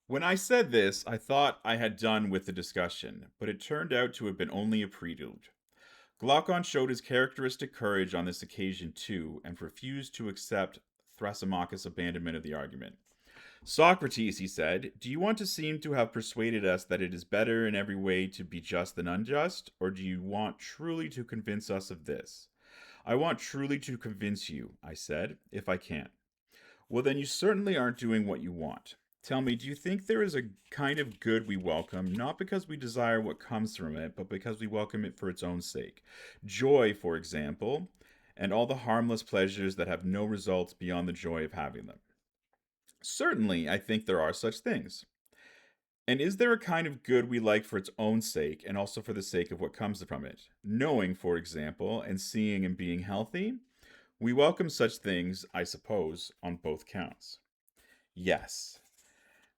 When I said this, I thought I had done with the discussion, but it turned out to have been only a prelude. Glaucon showed his characteristic courage on this occasion too, and refused to accept Thrasymachus' abandonment of the argument. Socrates, he said, do you want to seem to have persuaded us that it is better in every way to be just than unjust, or do you want truly to convince us of this? I want truly to convince you, I said, if I can. Well, then you certainly aren't doing what you want. Tell me, do you think there is a kind of good we welcome, not because we desire what comes from it, but because we welcome it for its own sake? Joy, for example, and all the harmless pleasures that have no results beyond the joy of having them. Certainly, I think there are such things. And is there a kind of good we like for its own sake and also for the sake of what comes from it? Knowing, for example, and seeing and being healthy? We welcome such things, I suppose, on both counts. Yes.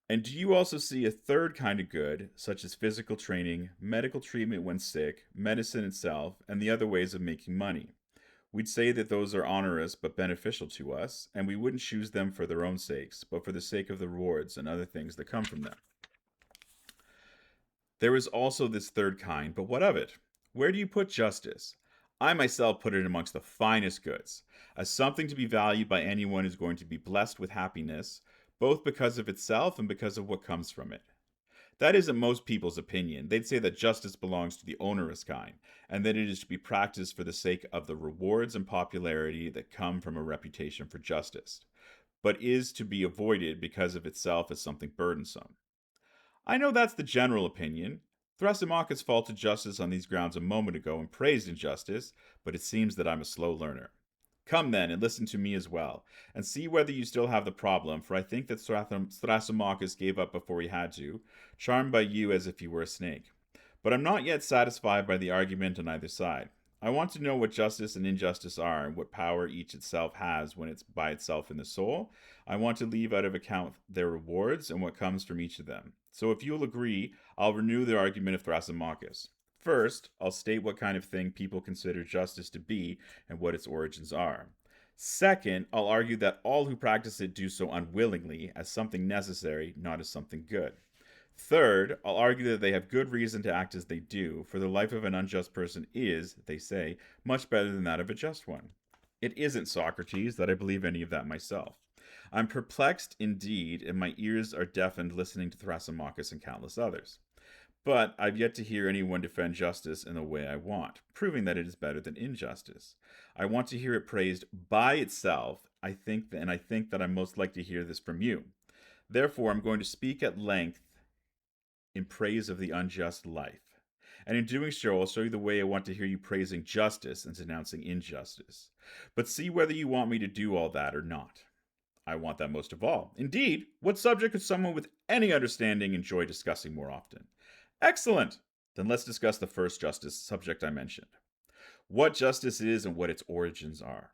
And do you also see a third kind of good, such as physical training, medical treatment when sick, medicine itself, and the other ways of making money? We'd say that those are onerous but beneficial to us, and we wouldn't choose them for their own sakes, but for the sake of the rewards and other things that come from them. There is also this third kind, but what of it? Where do you put justice? I myself put it amongst the finest goods, as something to be valued by anyone who's going to be blessed with happiness, both because of itself and because of what comes from it. That isn't most people's opinion. They'd say that justice belongs to the onerous kind, and that it is to be practiced for the sake of the rewards and popularity that come from a reputation for justice, but is to be avoided because of itself as something burdensome. I know that's the general opinion. Thrasymachus faulted justice on these grounds a moment ago and praised injustice, but it seems that I'm a slow learner. Come then and listen to me as well, and see whether you still have the problem, for I think that Thrasymachus gave up before he had to, charmed by you as if you were a snake. But I'm not yet satisfied by the argument on either side. I want to know what justice and injustice are, and what power each itself has when it's by itself in the soul. I want to leave out of account their rewards and what comes from each of them. So if you'll agree, I'll renew the argument of Thrasymachus. First, I'll state what kind of thing people consider justice to be and what its origins are. Second, I'll argue that all who practice it do so unwillingly, as something necessary, not as something good. Third, I'll argue that they have good reason to act as they do, for the life of an unjust person is, they say, much better than that of a just one. It isn't, Socrates, that I believe any of that myself. I'm perplexed indeed, and my ears are deafened listening to Thrasymachus and countless others. But I've yet to hear anyone defend justice in the way I want, proving that it is better than injustice. I want to hear it praised by itself. I think that I'm most likely to hear this from you. Therefore, I'm going to speak at length in praise of the unjust life. And in doing so, I'll show you the way I want to hear you praising justice and denouncing injustice. But see whether you want me to do all that or not. I want that most of all. Indeed, what subject could someone with any understanding enjoy discussing more often? Excellent! Then let's discuss the first justice subject I mentioned. What justice is and what its origins are.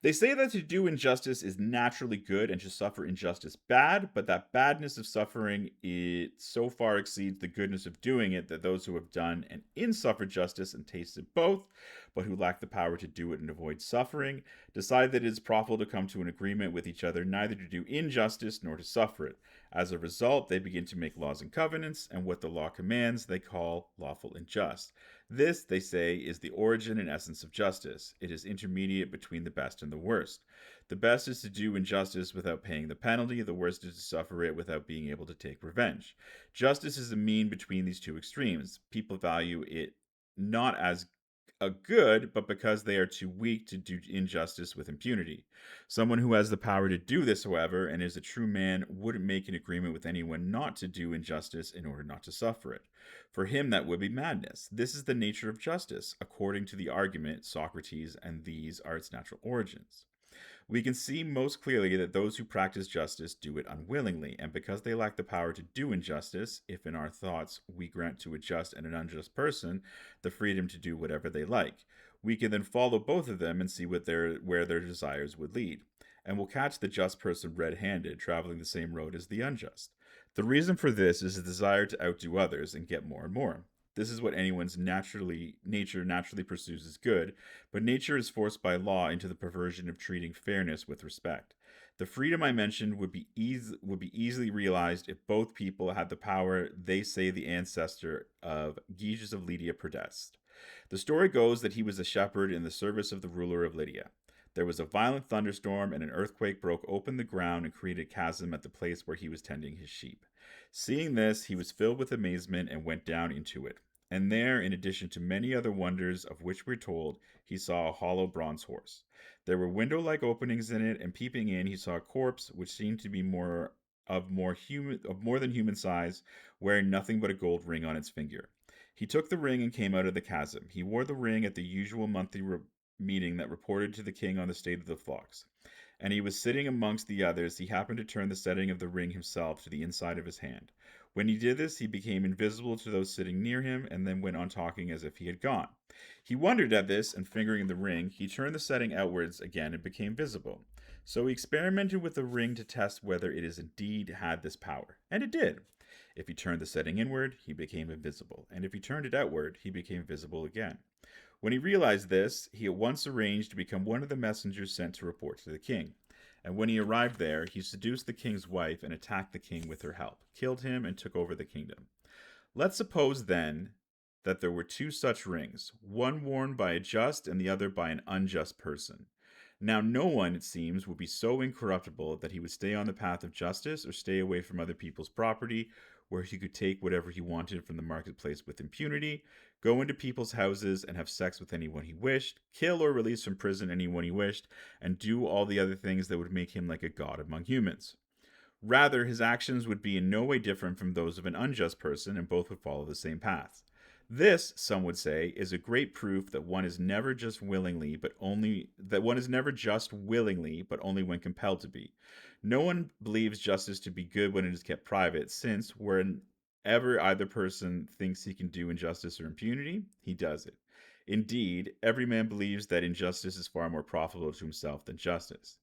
They say that to do injustice is naturally good and to suffer injustice bad, but that badness of suffering it so far exceeds the goodness of doing it that those who have done and insuffered justice and tasted both, but who lack the power to do it and avoid suffering, decide that it is profitable to come to an agreement with each other neither to do injustice nor to suffer it. As a result, they begin to make laws and covenants, and what the law commands they call lawful and just. This, they say, is the origin and essence of justice. It is intermediate between the best and the worst. The best is to do injustice without paying the penalty, the worst is to suffer it without being able to take revenge. Justice is a mean between these two extremes. People value it not as a good, but because they are too weak to do injustice with impunity. Someone who has the power to do this, however, and is a true man, wouldn't make an agreement with anyone not to do injustice in order not to suffer it. For him, that would be madness. This is the nature of justice, according to the argument, Socrates, and these are its natural origins. We can see most clearly that those who practice justice do it unwillingly, and because they lack the power to do injustice, if in our thoughts we grant to a just and an unjust person the freedom to do whatever they like, we can then follow both of them and see where their desires would lead, and will catch the just person red-handed, traveling the same road as the unjust. The reason for this is a desire to outdo others and get more and more. This is what anyone's nature naturally pursues as good, but nature is forced by law into the perversion of treating fairness with respect. The freedom I mentioned would be easily realized if both people had the power they say the ancestor of Gyges of Lydia possessed. The story goes that he was a shepherd in the service of the ruler of Lydia. There was a violent thunderstorm, and an earthquake broke open the ground and created a chasm at the place where he was tending his sheep. Seeing this, he was filled with amazement and went down into it. And there, in addition to many other wonders of which we're told, he saw a hollow bronze horse. There were window-like openings in it, and peeping in, he saw a corpse which seemed to be more than human size, wearing nothing but a gold ring on its finger. He took the ring and came out of the chasm. He wore the ring at the usual monthly meeting that reported to the king on the state of the flocks. And he was sitting amongst the others. He happened to turn the setting of the ring himself to the inside of his hand. When he did this, he became invisible to those sitting near him, and then went on talking as if he had gone. He wondered at this, and fingering the ring, he turned the setting outwards again and became visible. So he experimented with the ring to test whether it is indeed had this power, and it did. If he turned the setting inward, he became invisible, and if he turned it outward, he became visible again. When he realized this, he at once arranged to become one of the messengers sent to report to the king. And when he arrived there, he seduced the king's wife and attacked the king with her help, killed him, and took over the kingdom. Let's suppose, then, that there were two such rings, one worn by a just and the other by an unjust person. Now, no one, it seems, would be so incorruptible that he would stay on the path of justice or stay away from other people's property, where he could take whatever he wanted from the marketplace with impunity, go into people's houses and have sex with anyone he wished, kill or release from prison anyone he wished, and do all the other things that would make him like a god among humans. Rather, his actions would be in no way different from those of an unjust person, and both would follow the same path. This, some would say, is a great proof that one is never just willingly, but only when compelled to be. No one believes justice to be good when it is kept private, since whenever either person thinks he can do injustice or impunity, he does it. Indeed, every man believes that injustice is far more profitable to himself than justice.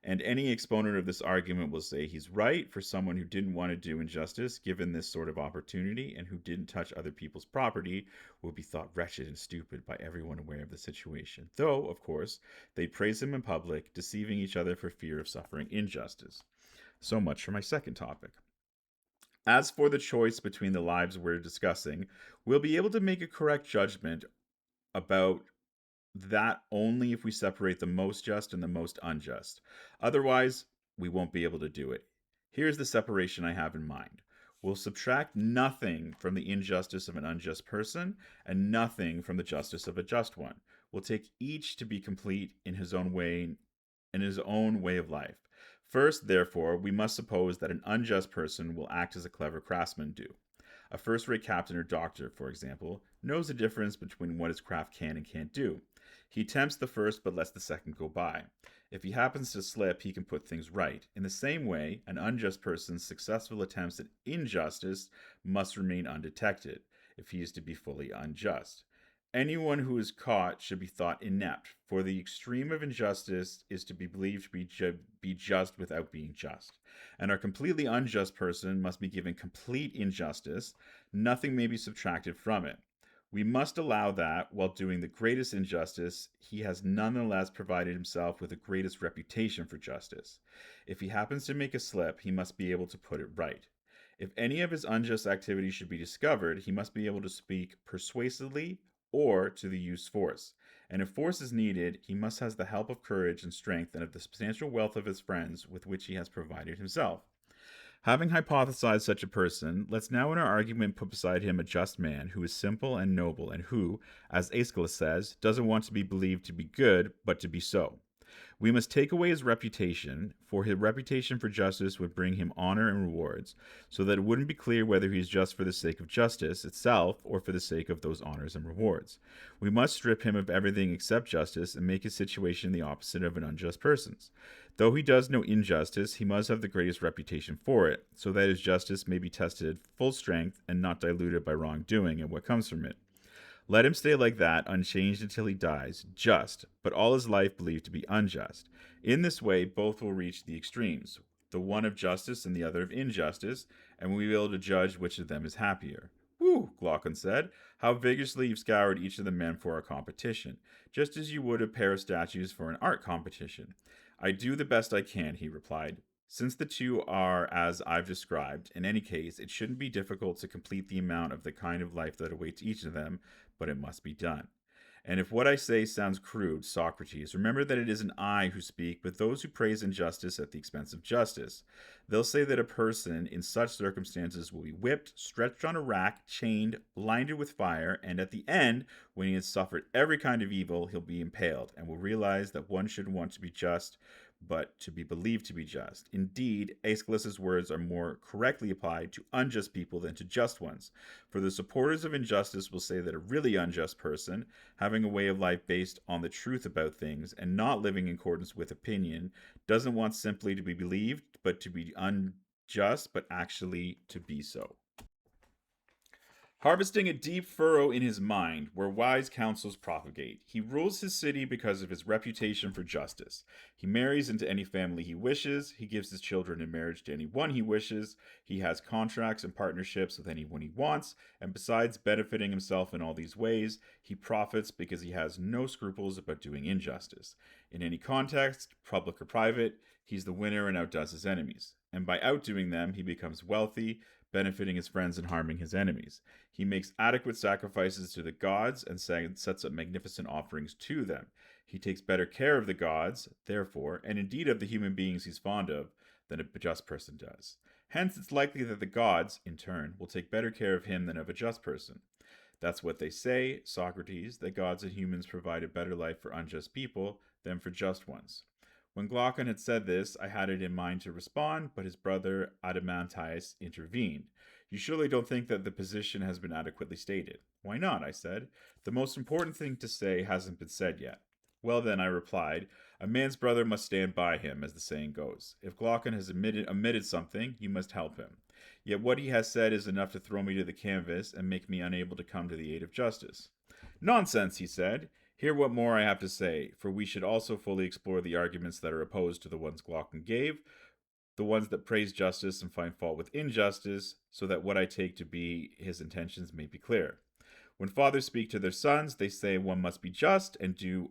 And any exponent of this argument will say he's right, for someone who didn't want to do injustice given this sort of opportunity and who didn't touch other people's property would be thought wretched and stupid by everyone aware of the situation. Though, of course, they'd praise him in public, deceiving each other for fear of suffering injustice. So much for my second topic. As for the choice between the lives we're discussing, we'll be able to make a correct judgment about that only if we separate the most just and the most unjust. Otherwise, we won't be able to do it. Here's the separation I have in mind. We'll subtract nothing from the injustice of an unjust person and nothing from the justice of a just one. We'll take each to be complete in his own way of life. First, therefore, we must suppose that an unjust person will act as a clever craftsman do. A first-rate captain or doctor, for example, knows the difference between what his craft can and can't do. He tempts the first but lets the second go by. If he happens to slip, he can put things right. In the same way, an unjust person's successful attempts at injustice must remain undetected if he is to be fully unjust. Anyone who is caught should be thought inept, for the extreme of injustice is to be believed to be just without being just. And our completely unjust person must be given complete injustice, nothing may be subtracted from it. We must allow that, while doing the greatest injustice, he has nonetheless provided himself with the greatest reputation for justice. If he happens to make a slip, he must be able to put it right. If any of his unjust activities should be discovered, he must be able to speak persuasively or to the use force. And if force is needed, he must have the help of courage and strength and of the substantial wealth of his friends with which he has provided himself. Having hypothesized such a person, let's now in our argument put beside him a just man who is simple and noble and who, as Aeschylus says, doesn't want to be believed to be good, but to be so. We must take away his reputation, for his reputation for justice would bring him honor and rewards, so that it wouldn't be clear whether he is just for the sake of justice itself or for the sake of those honors and rewards. We must strip him of everything except justice and make his situation the opposite of an unjust person's. Though he does no injustice, he must have the greatest reputation for it, so that his justice may be tested at full strength and not diluted by wrongdoing and what comes from it. Let him stay like that, unchanged until he dies, just, but all his life believed to be unjust. In this way, both will reach the extremes, the one of justice and the other of injustice, and we will be able to judge which of them is happier. Whew, Glaucon said, how vigorously you've scoured each of the men for our competition, just as you would a pair of statues for an art competition. I do the best I can, he replied. Since the two are as I've described, in any case, it shouldn't be difficult to complete the amount of the kind of life that awaits each of them, but it must be done. And if what I say sounds crude, Socrates, remember that it isn't I who speak, but those who praise injustice at the expense of justice. They'll say that a person in such circumstances will be whipped, stretched on a rack, chained, blinded with fire, and at the end, when he has suffered every kind of evil, he'll be impaled, and will realize that one shouldn't want to be just, but to be believed to be just. Indeed, Aeschylus's words are more correctly applied to unjust people than to just ones. For the supporters of injustice will say that a really unjust person, having a way of life based on the truth about things and not living in accordance with opinion, doesn't want simply to be believed, but to be unjust, but actually to be so. Harvesting a deep furrow in his mind where wise counsels propagate. He rules his city because of his reputation for justice. He marries into any family he wishes. He gives his children in marriage to anyone he wishes. He has contracts and partnerships with anyone he wants. And besides benefiting himself in all these ways, he profits because he has no scruples about doing injustice. In any context, public or private, he's the winner and outdoes his enemies. And by outdoing them, he becomes wealthy, benefiting his friends and harming his enemies. He makes adequate sacrifices to the gods and sets up magnificent offerings to them. He takes better care of the gods, therefore, and indeed of the human beings he's fond of, than a just person does. Hence, it's likely that the gods, in turn, will take better care of him than of a just person. That's what they say, Socrates, that gods and humans provide a better life for unjust people than for just ones. When Glaucon had said this, I had it in mind to respond, but his brother Adamantius intervened. You surely don't think that the position has been adequately stated. Why not? I said. The most important thing to say hasn't been said yet. Well, then, I replied, a man's brother must stand by him, as the saying goes. If Glaucon has omitted something, you must help him. Yet what he has said is enough to throw me to the canvas and make me unable to come to the aid of justice. Nonsense, he said. Hear what more I have to say, for we should also fully explore the arguments that are opposed to the ones Glaucon gave, the ones that praise justice and find fault with injustice, so that what I take to be his intentions may be clear. When fathers speak to their sons, they say one must be just and do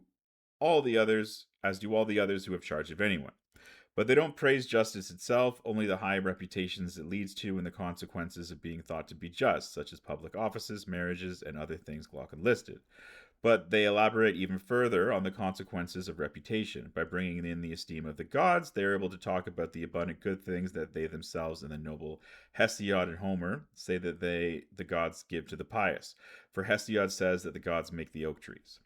all the others, as do all the others who have charge of anyone. But they don't praise justice itself, only the high reputations it leads to and the consequences of being thought to be just, such as public offices, marriages, and other things Glaucon listed. But they elaborate even further on the consequences of reputation. By bringing in the esteem of the gods, they are able to talk about the abundant good things that they themselves and the noble Hesiod and Homer say that the gods give to the pious. For Hesiod says that the gods make the oak trees,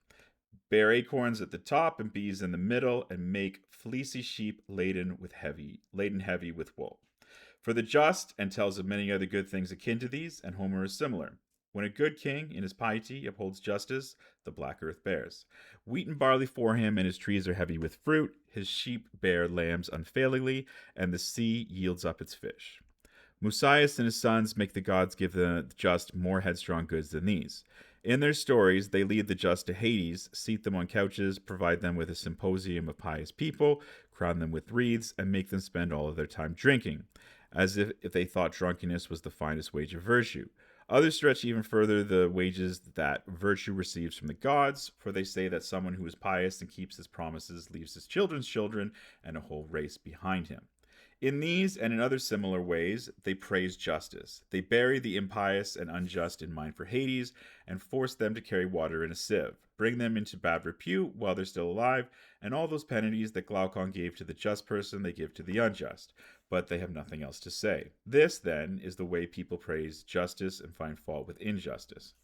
bear acorns at the top and bees in the middle, and make fleecy sheep laden heavy with wool. For the just, and tells of many other good things akin to these, and Homer is similar. When a good king, in his piety, upholds justice, the black earth bears wheat and barley for him, and his trees are heavy with fruit. His sheep bear lambs unfailingly, and the sea yields up its fish. Musaeus and his sons make the gods give the just more headstrong goods than these. In their stories, they lead the just to Hades, seat them on couches, provide them with a symposium of pious people, crown them with wreaths, and make them spend all of their time drinking, as if they thought drunkenness was the finest wage of virtue. Others stretch even further the wages that virtue receives from the gods, for they say that someone who is pious and keeps his promises leaves his children's children and a whole race behind him. In these and in other similar ways, they praise justice. They bury the impious and unjust in mine for Hades and force them to carry water in a sieve, bring them into bad repute while they're still alive, and all those penalties that Glaucon gave to the just person they give to the unjust, but they have nothing else to say. This, then, is the way people praise justice and find fault with injustice.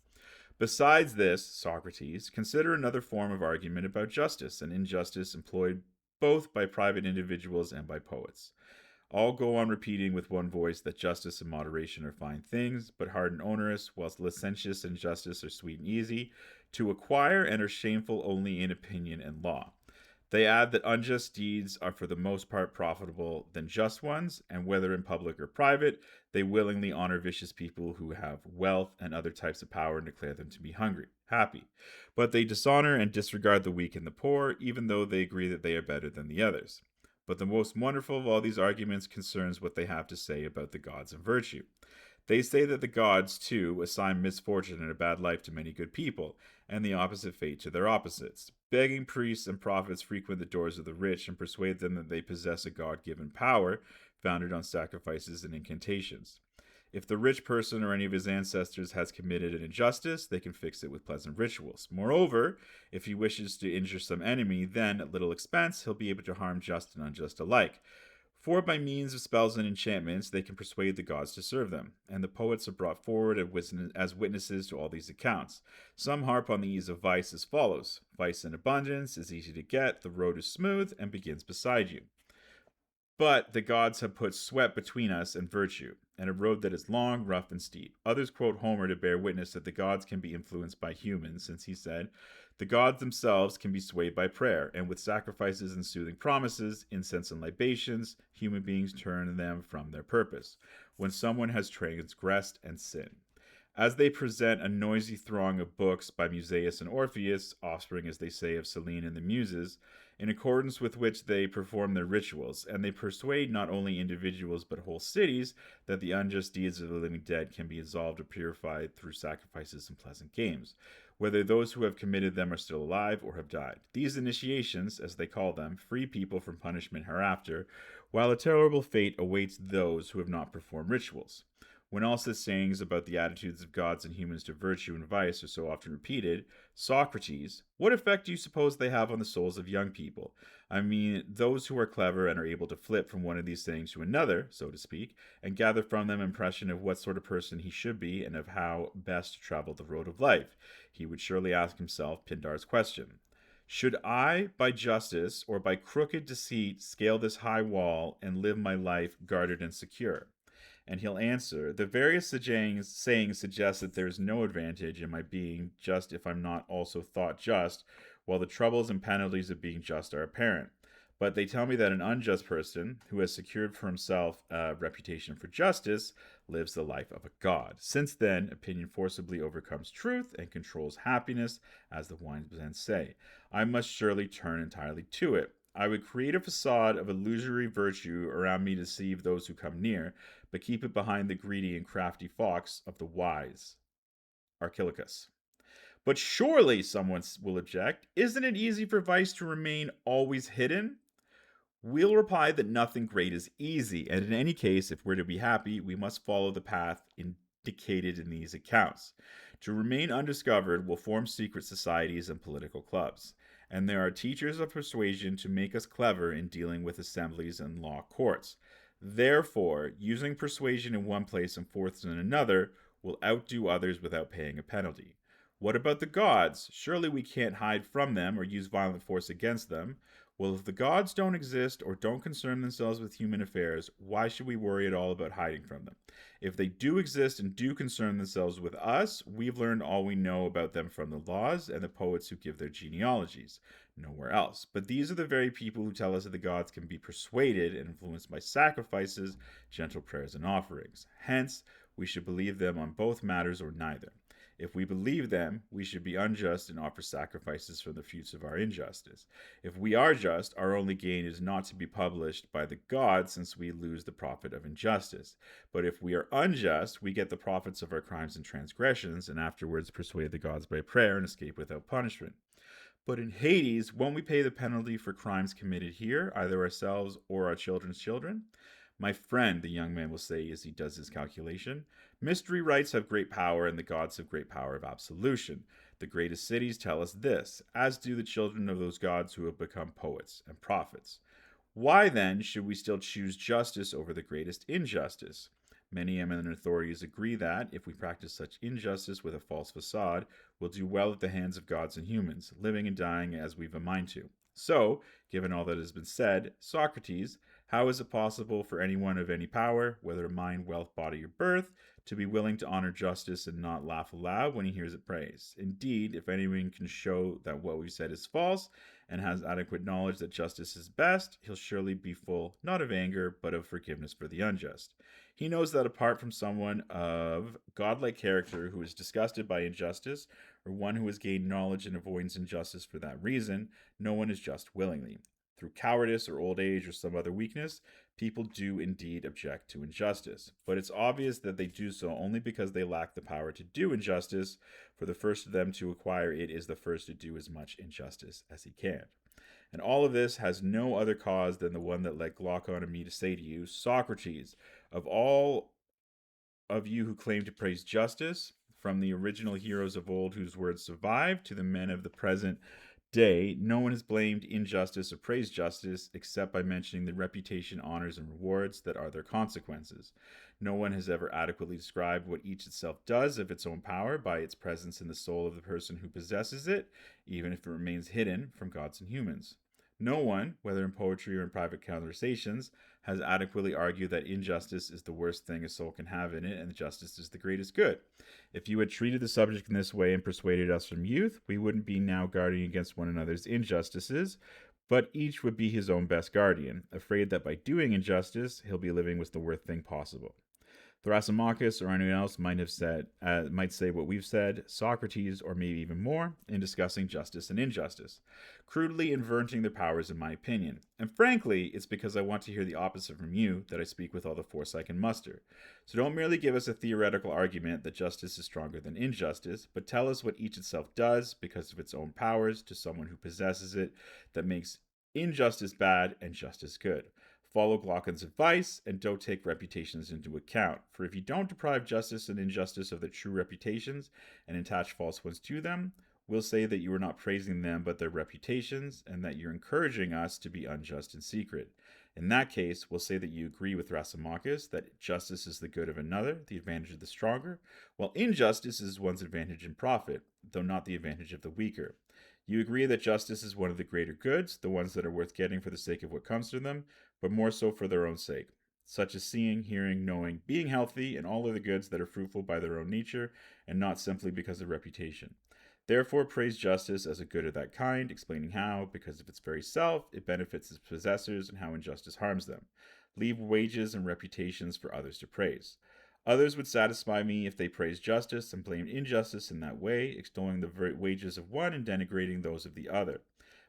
Besides this, Socrates, consider another form of argument about justice and injustice employed both by private individuals and by poets. All go on repeating with one voice that justice and moderation are fine things, but hard and onerous, whilst licentious and justice are sweet and easy to acquire and are shameful only in opinion and law. They add that unjust deeds are for the most part profitable than just ones, and whether in public or private, they willingly honor vicious people who have wealth and other types of power and declare them to be happy. But they dishonor and disregard the weak and the poor, even though they agree that they are better than the others. But the most wonderful of all these arguments concerns what they have to say about the gods and virtue. They say that the gods, too, assign misfortune and a bad life to many good people, and the opposite fate to their opposites. Begging priests and prophets frequent the doors of the rich and persuade them that they possess a God given power founded on sacrifices and incantations. If the rich person or any of his ancestors has committed an injustice, they can fix it with pleasant rituals. Moreover, if he wishes to injure some enemy, then, at little expense, he'll be able to harm just and unjust alike. For by means of spells and enchantments, they can persuade the gods to serve them. And the poets are brought forward as witnesses to all these accounts. Some harp on the ease of vice as follows: vice in abundance is easy to get, the road is smooth, and begins beside you. But the gods have put sweat between us and virtue, and a road that is long, rough, and steep. Others quote Homer to bear witness that the gods can be influenced by humans, since he said, the gods themselves can be swayed by prayer, and with sacrifices and soothing promises, incense and libations, human beings turn them from their purpose, when someone has transgressed and sinned. As they present a noisy throng of books by Musaeus and Orpheus, offspring, as they say, of Selene and the Muses, in accordance with which they perform their rituals, and they persuade not only individuals but whole cities that the unjust deeds of the living dead can be absolved or purified through sacrifices and pleasant games, whether those who have committed them are still alive or have died. These initiations, as they call them, free people from punishment hereafter, while a terrible fate awaits those who have not performed rituals. When all such sayings about the attitudes of gods and humans to virtue and vice are so often repeated, Socrates, what effect do you suppose they have on the souls of young people? I mean, those who are clever and are able to flip from one of these things to another, so to speak, and gather from them impression of what sort of person he should be and of how best to travel the road of life. He would surely ask himself Pindar's question. Should I, by justice or by crooked deceit, scale this high wall and live my life guarded and secure? And he'll answer, the various sayings suggest that there is no advantage in my being just if I'm not also thought just, while the troubles and penalties of being just are apparent. But they tell me that an unjust person, who has secured for himself a reputation for justice, lives the life of a god. Since then, opinion forcibly overcomes truth and controls happiness, as the wise men say. I must surely turn entirely to it. I would create a facade of illusory virtue around me to deceive those who come near, but keep it behind the greedy and crafty fox of the wise. Archilochus. But surely, someone will object, isn't it easy for vice to remain always hidden? We'll reply that nothing great is easy, and in any case, if we're to be happy, we must follow the path indicated in these accounts. To remain undiscovered, we'll form secret societies and political clubs. And there are teachers of persuasion to make us clever in dealing with assemblies and law courts. Therefore, using persuasion in one place and force in another will outdo others without paying a penalty. What about the gods? Surely we can't hide from them or use violent force against them. Well, if the gods don't exist or don't concern themselves with human affairs, why should we worry at all about hiding from them? If they do exist and do concern themselves with us, we've learned all we know about them from the laws and the poets who give their genealogies. Nowhere else. But these are the very people who tell us that the gods can be persuaded and influenced by sacrifices, gentle prayers, and offerings. Hence, we should believe them on both matters or neither. If we believe them, we should be unjust and offer sacrifices for the fruits of our injustice. If we are just, our only gain is not to be published by the gods, since we lose the profit of injustice. But if we are unjust, we get the profits of our crimes and transgressions, and afterwards persuade the gods by prayer and escape without punishment. But in Hades, won't we pay the penalty for crimes committed here, either ourselves or our children's children? My friend, the young man will say as he does his calculation, mystery rites have great power, and the gods have great power of absolution. The greatest cities tell us this, as do the children of those gods who have become poets and prophets. Why, then, should we still choose justice over the greatest injustice? Many eminent authorities agree that, if we practice such injustice with a false facade, we'll do well at the hands of gods and humans, living and dying as we've a mind to. So, given all that has been said, Socrates, how is it possible for anyone of any power, whether mind, wealth, body, or birth, to be willing to honor justice and not laugh aloud when he hears it praised? Indeed, if anyone can show that what we said is false, and has adequate knowledge that justice is best, he'll surely be full, not of anger, but of forgiveness for the unjust. He knows that apart from someone of godlike character who is disgusted by injustice, or one who has gained knowledge and avoids injustice for that reason, no one is just willingly. Through cowardice or old age or some other weakness, people do indeed object to injustice. But it's obvious that they do so only because they lack the power to do injustice. For the first of them to acquire it is the first to do as much injustice as he can. And all of this has no other cause than the one that led Glaucon and me to say to you, Socrates, of all of you who claim to praise justice, from the original heroes of old whose words survive to the men of the present day, no one has blamed injustice or praised justice except by mentioning the reputation, honors, and rewards that are their consequences. No one has ever adequately described what each itself does of its own power by its presence in the soul of the person who possesses it, even if it remains hidden from gods and humans. No one, whether in poetry or in private conversations, has adequately argued that injustice is the worst thing a soul can have in it and justice is the greatest good. If you had treated the subject in this way and persuaded us from youth, we wouldn't be now guarding against one another's injustices, but each would be his own best guardian, afraid that by doing injustice, he'll be living with the worst thing possible. Thrasymachus or anyone else might say what we've said, Socrates, or maybe even more, in discussing justice and injustice, crudely inverting their powers, in my opinion. And frankly, it's because I want to hear the opposite from you that I speak with all the force I can muster. So don't merely give us a theoretical argument that justice is stronger than injustice, but tell us what each itself does because of its own powers to someone who possesses it that makes injustice bad and justice good. Follow Glaucon's advice and don't take reputations into account. For if you don't deprive justice and injustice of their true reputations and attach false ones to them, we'll say that you are not praising them but their reputations, and that you're encouraging us to be unjust in secret. In that case, we'll say that you agree with Thrasymachus that justice is the good of another, the advantage of the stronger, while injustice is one's advantage and profit, though not the advantage of the weaker. You agree that justice is one of the greater goods, the ones that are worth getting for the sake of what comes to them, but more so for their own sake, such as seeing, hearing, knowing, being healthy, and all of the goods that are fruitful by their own nature, and not simply because of reputation. Therefore, praise justice as a good of that kind, explaining how, because of its very self, it benefits its possessors and how injustice harms them. Leave wages and reputations for others to praise. Others would satisfy me if they praised justice and blamed injustice in that way, extolling the wages of one and denigrating those of the other.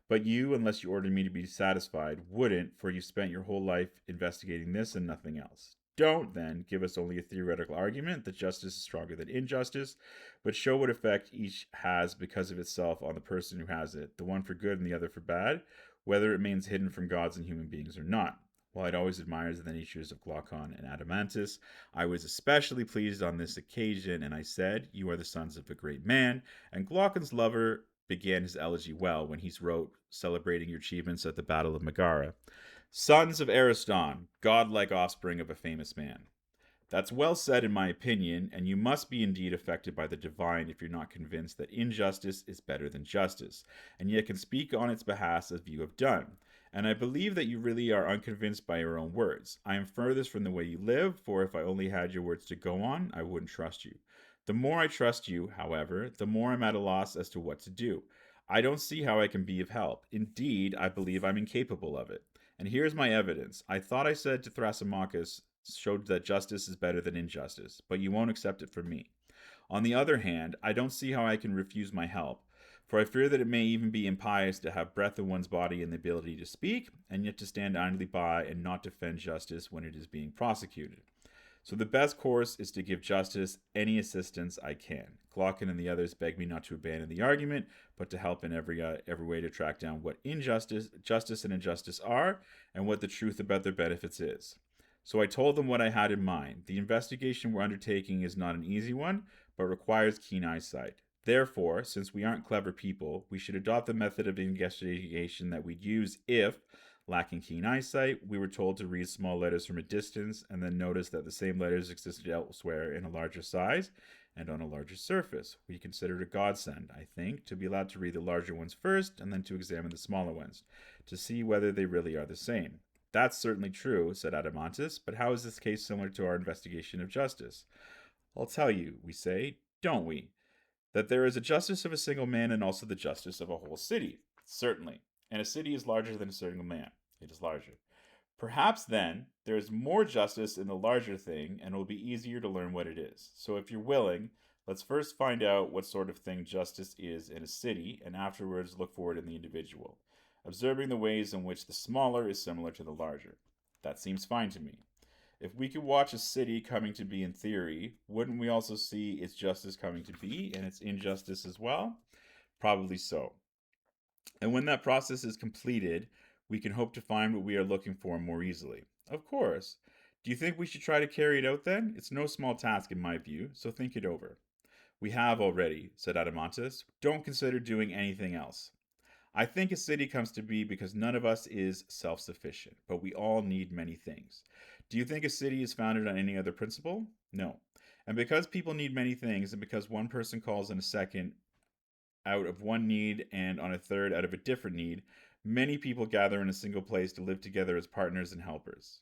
But you, unless you ordered me to be satisfied, wouldn't, for you spent your whole life investigating this and nothing else. Don't, then, give us only a theoretical argument that justice is stronger than injustice, but show what effect each has because of itself on the person who has it, the one for good and the other for bad, whether it remains hidden from gods and human beings or not. While I'd always admired the natures of Glaucon and Adeimantus, I was especially pleased on this occasion, and I said, You are the sons of a great man, and Glaucon's lover began his elegy well when he wrote, celebrating your achievements at the Battle of Megara. Sons of Ariston, godlike offspring of a famous man. That's well said, in my opinion, and you must be indeed affected by the divine if you're not convinced that injustice is better than justice, and yet can speak on its behalf as you have done. And I believe that you really are unconvinced by your own words. I am furthest from the way you live, for if I only had your words to go on, I wouldn't trust you. The more I trust you, however, the more I'm at a loss as to what to do. I don't see how I can be of help. Indeed, I believe I'm incapable of it. And here's my evidence. I thought I said to Thrasymachus, showed that justice is better than injustice, but you won't accept it from me. On the other hand, I don't see how I can refuse my help, for I fear that it may even be impious to have breath in one's body and the ability to speak, and yet to stand idly by and not defend justice when it is being prosecuted. So the best course is to give justice any assistance I can. Glaucon and the others beg me not to abandon the argument, but to help in every way to track down what justice and injustice are, and what the truth about their benefits is. So I told them what I had in mind. The investigation we're undertaking is not an easy one, but requires keen eyesight. Therefore, since we aren't clever people, we should adopt the method of investigation that we'd use if, lacking keen eyesight, we were told to read small letters from a distance and then notice that the same letters existed elsewhere in a larger size and on a larger surface. We consider it a godsend, I think, to be allowed to read the larger ones first and then to examine the smaller ones, to see whether they really are the same. That's certainly true, said Adeimantus, but how is this case similar to our investigation of justice? I'll tell you, we say, don't we? That there is a justice of a single man and also the justice of a whole city. Certainly. And a city is larger than a single man. It is larger. Perhaps then there is more justice in the larger thing, and it will be easier to learn what it is. So if you're willing, let's first find out what sort of thing justice is in a city, and afterwards look for it in the individual. observing the ways in which the smaller is similar to the larger. That seems fine to me. If we could watch a city coming to be in theory, wouldn't we also see its justice coming to be and its injustice as well? Probably so. And when that process is completed, we can hope to find what we are looking for more easily. Of course. Do you think we should try to carry it out then? It's no small task in my view, so think it over. We have already, said Adamantus. Don't consider doing anything else. I think a city comes to be because none of us is self sufficient, but we all need many things. Do you think a city is founded on any other principle? No. And because people need many things, and because one person calls in a second out of one need and on a third out of a different need, many people gather in a single place to live together as partners and helpers.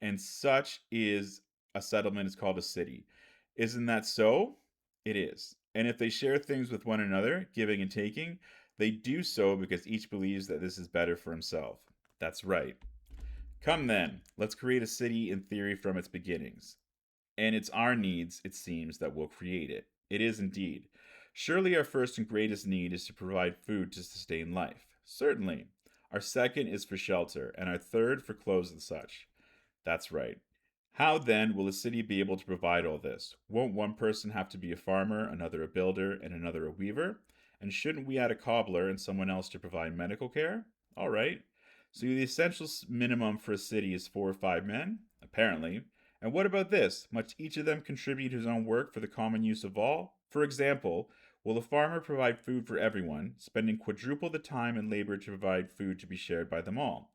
And such is a settlement is called a city. Isn't that so? It is. And if they share things with one another, giving and taking, they do so because each believes that this is better for himself. That's right. Come then, let's create a city in theory from its beginnings. And it's our needs, it seems, that will create it. It is indeed. Surely our first and greatest need is to provide food to sustain life. Certainly. Our second is for shelter, and our third for clothes and such. That's right. How then will a city be able to provide all this? Won't one person have to be a farmer, another a builder, and another a weaver? And shouldn't we add a cobbler and someone else to provide medical care? All right. So the essential minimum for a city is 4 or 5 men? Apparently. And what about this? Must each of them contribute his own work for the common use of all? For example, will a farmer provide food for everyone, spending quadruple the time and labor to provide food to be shared by them all?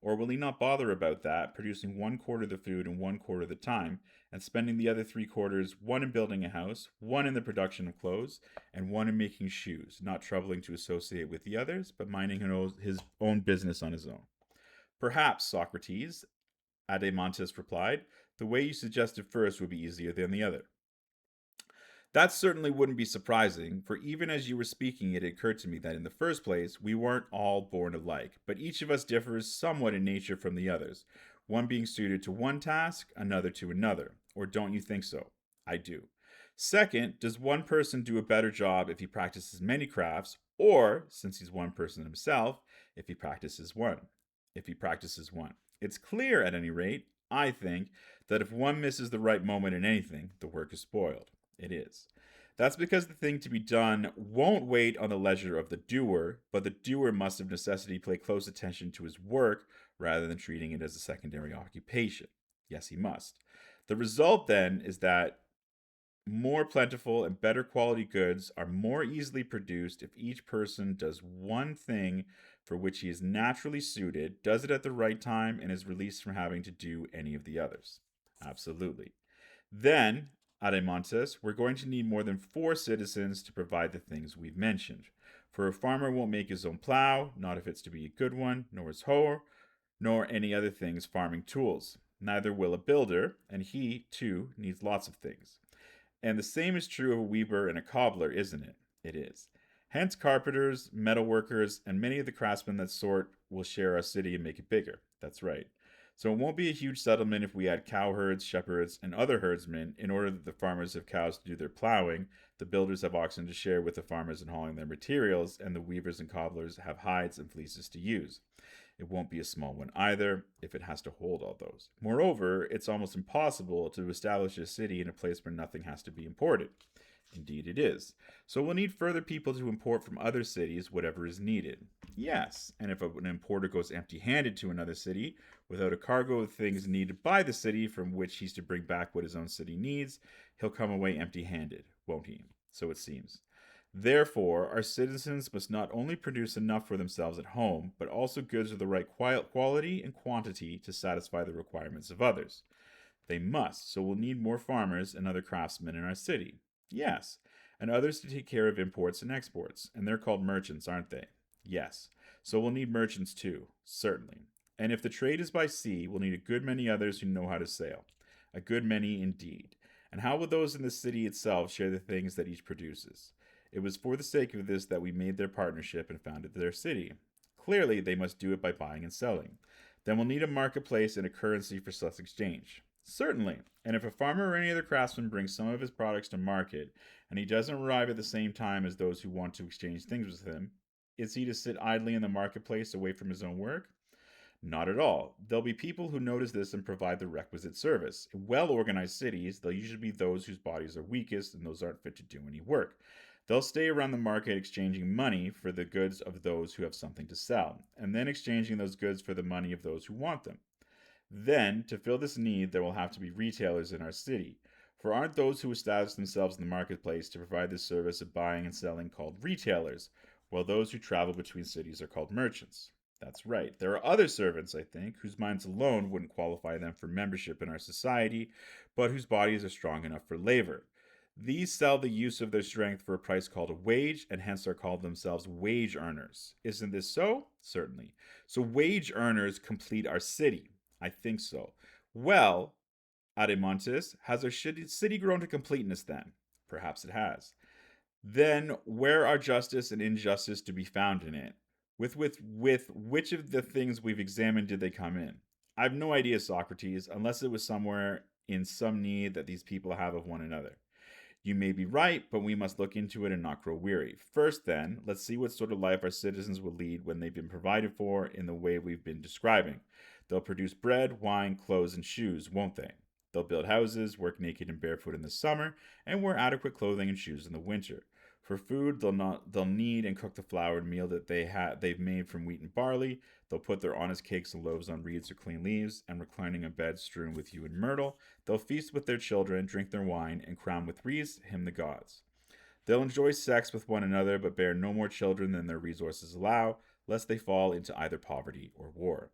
Or will he not bother about that, producing 1/4 of the food in 1/4 of the time, and spending the other 3/4, one in building a house, one in the production of clothes, and one in making shoes, not troubling to associate with the others, but minding his own business on his own? Perhaps, Socrates, Adeimantus replied, the way you suggested first would be easier than the other. That certainly wouldn't be surprising, for even as you were speaking, it occurred to me that in the first place, we weren't all born alike, but each of us differs somewhat in nature from the others, one being suited to one task, another to another. Or don't you think so? I do. Second, does one person do a better job if he practices many crafts, or, since he's one person himself, if he practices one? If he practices one. It's clear, at any rate, I think, that if one misses the right moment in anything, the work is spoiled. It is. That's because the thing to be done won't wait on the leisure of the doer, but the doer must of necessity pay close attention to his work rather than treating it as a secondary occupation. Yes, he must. The result then is that more plentiful and better quality goods are more easily produced if each person does one thing for which he is naturally suited, does it at the right time, and is released from having to do any of the others. Absolutely. Then, Ademontes, we're going to need more than 4 citizens to provide the things we've mentioned. For a farmer won't make his own plow, not if it's to be a good one, nor his hoe, nor any other things farming tools. Neither will a builder, and he, too, needs lots of things. And the same is true of a weaver and a cobbler, isn't it? It is. Hence, carpenters, metal workers, and many of the craftsmen that sort will share our city and make it bigger. That's right. So it won't be a huge settlement if we add cowherds, shepherds, and other herdsmen in order that the farmers have cows to do their plowing, the builders have oxen to share with the farmers in hauling their materials, and the weavers and cobblers have hides and fleeces to use. It won't be a small one either, if it has to hold all those. Moreover, it's almost impossible to establish a city in a place where nothing has to be imported. Indeed, it is. So we'll need further people to import from other cities whatever is needed. Yes, and if an importer goes empty handed to another city, without a cargo of things needed by the city from which he's to bring back what his own city needs, he'll come away empty handed, won't he? So it seems. Therefore, our citizens must not only produce enough for themselves at home, but also goods of the right quality and quantity to satisfy the requirements of others. They must, so we'll need more farmers and other craftsmen in our city. Yes, and others to take care of imports and exports, and they're called merchants, aren't they? Yes, so we'll need merchants too, certainly. And if the trade is by sea, we'll need a good many others who know how to sail. A good many indeed. And how will those in the city itself share the things that each produces? It was for the sake of this that we made their partnership and founded their city. Clearly, they must do it by buying and selling. Then we'll need a marketplace and a currency for such exchange. Certainly. And if a farmer or any other craftsman brings some of his products to market, and he doesn't arrive at the same time as those who want to exchange things with him, Is he to sit idly in the marketplace away from his own work? Not at all. There'll be people who notice this and provide the requisite service. In well organized cities, they'll usually be those whose bodies are weakest and those aren't fit to do any work. They'll stay around the market exchanging money for the goods of those who have something to sell, and then exchanging those goods for the money of those who want them. Then, to fill this need, there will have to be retailers in our city. For aren't those who establish themselves in the marketplace to provide this service of buying and selling called retailers, while those who travel between cities are called merchants? That's right. There are other servants, I think, whose minds alone wouldn't qualify them for membership in our society, but whose bodies are strong enough for labor. These sell the use of their strength for a price called a wage, and hence are called themselves wage earners. Isn't this so? Certainly. So wage earners complete our city. I think so. Well, Ademontis, has our city grown to completeness then? Perhaps it has. Then where are justice and injustice to be found in it? With which of the things we've examined did they come in? I've no idea, Socrates, unless it was somewhere in some need that these people have of one another. You may be right, but we must look into it and not grow weary. First, then, let's see what sort of life our citizens will lead when they've been provided for in the way we've been describing. They'll produce bread, wine, clothes, and shoes, won't they? They'll build houses, work naked and barefoot in the summer, and wear adequate clothing and shoes in the winter. For food, they'll knead and cook the flour and meal that they've made from wheat and barley. They'll put their honest cakes and loaves on reeds or clean leaves, and reclining on beds strewn with yew and myrtle, they'll feast with their children, drink their wine, and crown with wreaths hymn the gods. They'll enjoy sex with one another, but bear no more children than their resources allow, lest they fall into either poverty or war.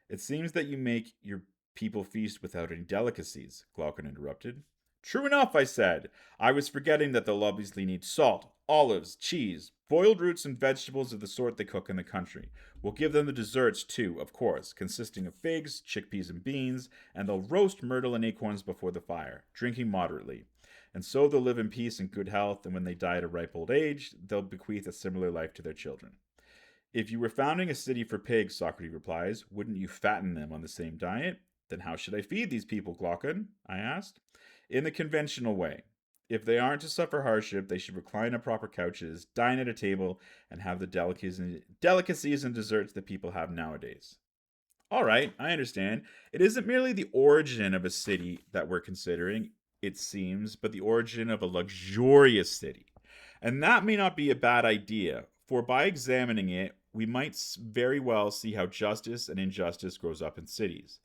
It seems that you make your people feast without any delicacies, Glaucon interrupted. True enough, I said. I was forgetting that they'll obviously need salt, olives, cheese, boiled roots, and vegetables of the sort they cook in the country. We'll give them the desserts, too, of course, consisting of figs, chickpeas, and beans, and they'll roast myrtle and acorns before the fire, drinking moderately. And so they'll live in peace and good health, and when they die at a ripe old age, they'll bequeath a similar life to their children. If you were founding a city for pigs, Socrates replies, wouldn't you fatten them on the same diet? Then how should I feed these people, Glaucon? I asked. In the conventional way. If they aren't to suffer hardship, they should recline on proper couches, dine at a table, and have the delicacies and desserts that people have nowadays. All right, I understand. It isn't merely the origin of a city that we're considering, it seems, but the origin of a luxurious city. And that may not be a bad idea, for by examining it, we might very well see how justice and injustice grows up in cities.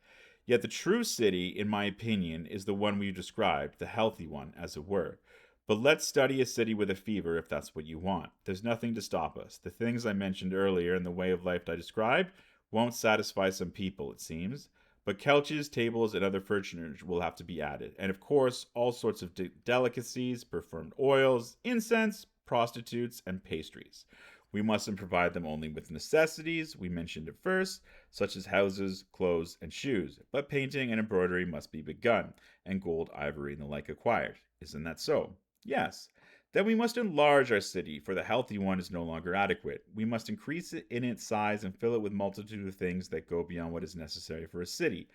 Yet the true city, in my opinion, is the one we've described, the healthy one, as it were. But let's study a city with a fever if that's what you want. There's nothing to stop us. The things I mentioned earlier in the way of life I described won't satisfy some people, it seems. But couches, tables, and other furniture will have to be added. And of course, all sorts of delicacies, perfumed oils, incense, prostitutes, and pastries. We mustn't provide them only with necessities we mentioned at first, such as houses, clothes, and shoes, but painting and embroidery must be begun, and gold, ivory, and the like acquired. Isn't that so? Yes. Then we must enlarge our city, for the healthy one is no longer adequate. We must increase it in its size and fill it with multitude of things that go beyond what is necessary for a city.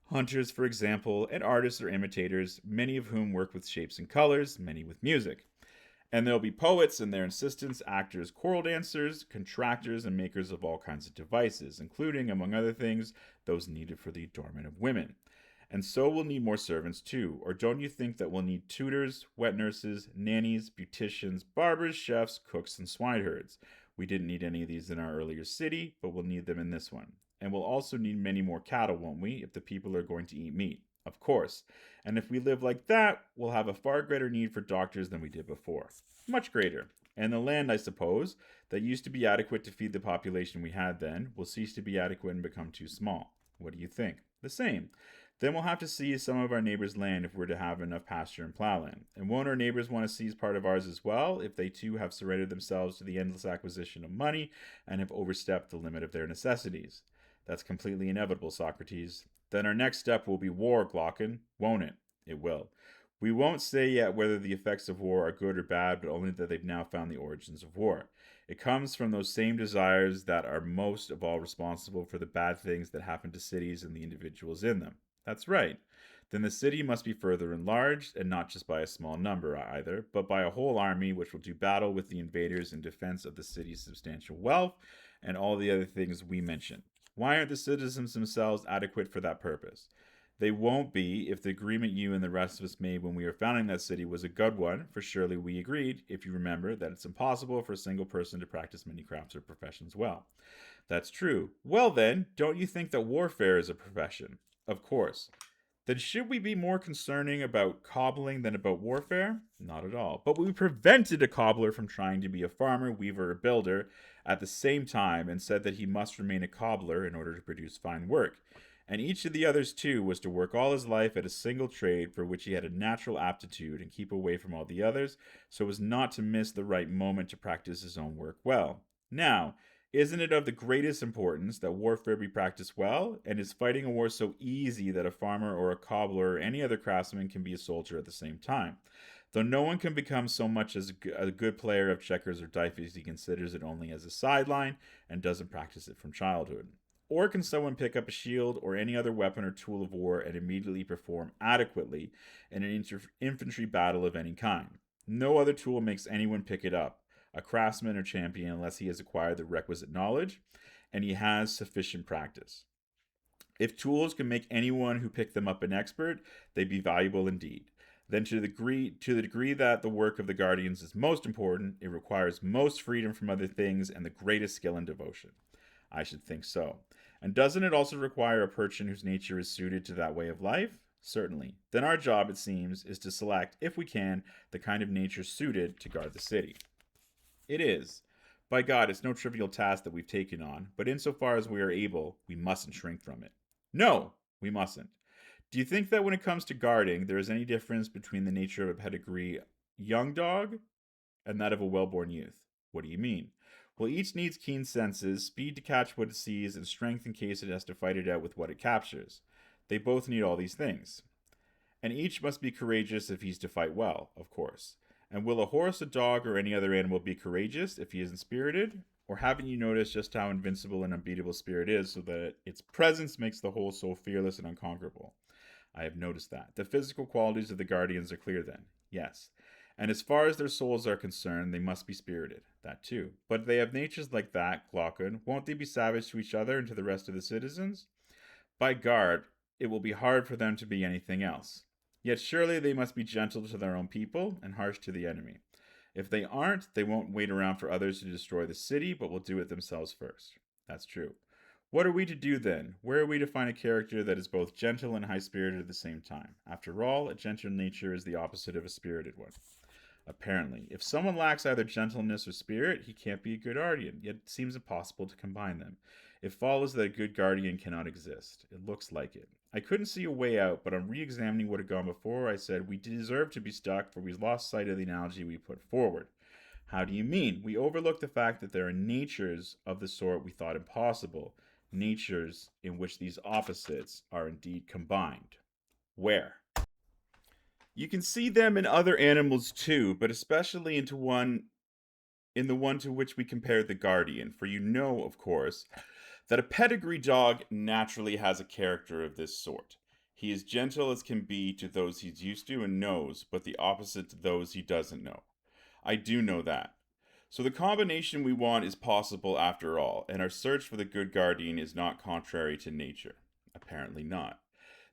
Hunters, for example, and artists or imitators, many of whom work with shapes and colors, many with music. And there'll be poets and their assistants, actors, choral dancers, contractors, and makers of all kinds of devices, including, among other things, those needed for the adornment of women. And so we'll need more servants too. Or don't you think that we'll need tutors, wet nurses, nannies, beauticians, barbers, chefs, cooks, and swineherds? We didn't need any of these in our earlier city, but we'll need them in this one. And we'll also need many more cattle, won't we, if the people are going to eat meat? Of course. And if we live like that, we'll have a far greater need for doctors than we did before. Much greater. And the land, I suppose, that used to be adequate to feed the population we had then, will cease to be adequate and become too small. What do you think? The same. Then we'll have to seize some of our neighbors' land if we're to have enough pasture and plowland. And won't our neighbors want to seize part of ours as well, if they too have surrendered themselves to the endless acquisition of money and have overstepped the limit of their necessities? That's completely inevitable, Socrates. Then our next step will be war, Glaucon, won't it? It will. We won't say yet whether the effects of war are good or bad, but only that they've now found the origins of war. It comes from those same desires that are most of all responsible for the bad things that happen to cities and the individuals in them. That's right. Then the city must be further enlarged, and not just by a small number either, but by a whole army which will do battle with the invaders in defense of the city's substantial wealth and all the other things we mentioned. Why aren't the citizens themselves adequate for that purpose? They won't be if the agreement you and the rest of us made when we were founding that city was a good one, for surely we agreed, if you remember, that it's impossible for a single person to practice many crafts or professions well. That's true. Well, then, don't you think that warfare is a profession? Of course. Then should we be more concerning about cobbling than about warfare? Not at all. But we prevented a cobbler from trying to be a farmer, weaver, or builder at the same time and said that he must remain a cobbler in order to produce fine work. And each of the others, too, was to work all his life at a single trade for which he had a natural aptitude and keep away from all the others so as not to miss the right moment to practice his own work well. Now, isn't it of the greatest importance that warfare be practiced well? And is fighting a war so easy that a farmer or a cobbler or any other craftsman can be a soldier at the same time? Though no one can become so much as a good player of checkers or dice if he considers it only as a sideline and doesn't practice it from childhood. Or can someone pick up a shield or any other weapon or tool of war and immediately perform adequately in an infantry battle of any kind? No other tool makes anyone pick it up, a craftsman or champion, unless he has acquired the requisite knowledge and he has sufficient practice. If tools can make anyone who picked them up an expert, they'd be valuable indeed. Then to the degree that the work of the guardians is most important, it requires most freedom from other things and the greatest skill and devotion. I should think so. And doesn't it also require a person whose nature is suited to that way of life? Certainly. Then our job, it seems, is to select, if we can, the kind of nature suited to guard the city. It is. By God, it's no trivial task that we've taken on, but insofar as we are able, we mustn't shrink from it. No, we mustn't. Do you think that when it comes to guarding, there is any difference between the nature of a pedigree young dog and that of a well born youth? What do you mean? Well, each needs keen senses, speed to catch what it sees, and strength in case it has to fight it out with what it captures. They both need all these things. And each must be courageous if he's to fight well, of course. And will a horse, a dog, or any other animal be courageous if he isn't spirited? Or haven't you noticed just how invincible and unbeatable spirit is, so that its presence makes the whole so fearless and unconquerable? I have noticed that. The physical qualities of the guardians are clear then. Yes. And as far as their souls are concerned, they must be spirited. That too. But if they have natures like that, Glaucon, won't they be savage to each other and to the rest of the citizens? By guard, it will be hard for them to be anything else. Yet surely they must be gentle to their own people and harsh to the enemy. If they aren't, they won't wait around for others to destroy the city, but will do it themselves first. That's true. What are we to do then? Where are we to find a character that is both gentle and high spirited at the same time? After all, a gentle nature is the opposite of a spirited one. Apparently, if someone lacks either gentleness or spirit, he can't be a good guardian, yet it seems impossible to combine them. It follows that a good guardian cannot exist. It looks like it. I couldn't see a way out, but on re examining what had gone before, I said we deserve to be stuck, for we lost sight of the analogy we put forward. How do you mean? We overlooked the fact that there are natures of the sort we thought impossible, natures in which these opposites are indeed combined. Where? You can see them in other animals too, but especially in the one to which we compared the guardian, for you know, of course, that a pedigree dog naturally has a character of this sort. He is gentle as can be to those he's used to and knows, but the opposite to those he doesn't know. I do know that. So the combination we want is possible after all, and our search for the good guardian is not contrary to nature. Apparently not.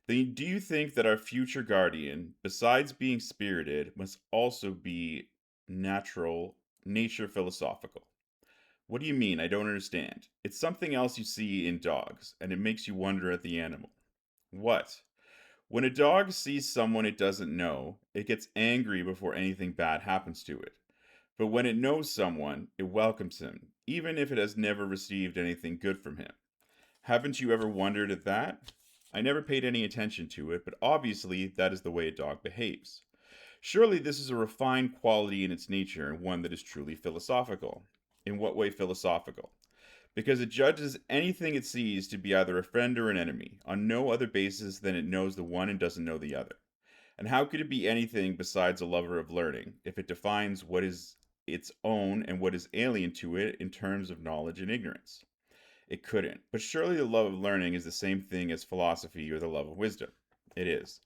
Then do you think that our future guardian, besides being spirited, must also be natural, nature philosophical? What do you mean? I don't understand. It's something else you see in dogs, and it makes you wonder at the animal. What? When a dog sees someone it doesn't know, it gets angry before anything bad happens to it. But when it knows someone, it welcomes him, even if it has never received anything good from him. Haven't you ever wondered at that? I never paid any attention to it, but obviously that is the way a dog behaves. Surely this is a refined quality in its nature and one that is truly philosophical. In what way philosophical? Because it judges anything it sees to be either a friend or an enemy, on no other basis than it knows the one and doesn't know the other. And how could it be anything besides a lover of learning, if it defines what is its own and what is alien to it in terms of knowledge and ignorance? It couldn't. But surely the love of learning is the same thing as philosophy or the love of wisdom. It is.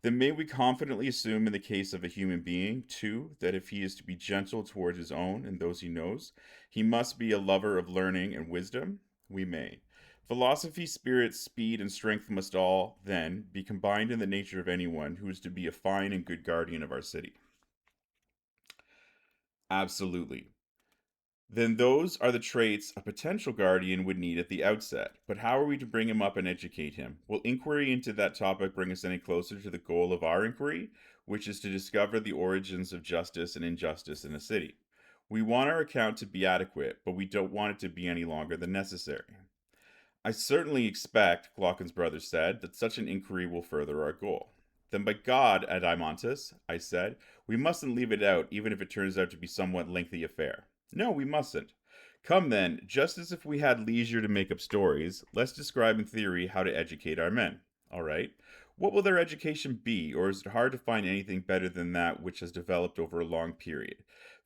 Then may we confidently assume in the case of a human being, too, that if he is to be gentle towards his own and those he knows, he must be a lover of learning and wisdom? We may. Philosophy, spirit, speed, and strength must all, then, be combined in the nature of anyone who is to be a fine and good guardian of our city. Absolutely. Then those are the traits a potential guardian would need at the outset. But how are we to bring him up and educate him? Will inquiry into that topic bring us any closer to the goal of our inquiry, which is to discover the origins of justice and injustice in a city? We want our account to be adequate, but we don't want it to be any longer than necessary. I certainly expect, Glaucon's brother said, that such an inquiry will further our goal. Then by God, Adeimantus, I said, we mustn't leave it out, even if it turns out to be somewhat lengthy affair. No, we mustn't. Come then, just as if we had leisure to make up stories, let's describe in theory how to educate our men. All right. What will their education be, or is it hard to find anything better than that which has developed over a long period?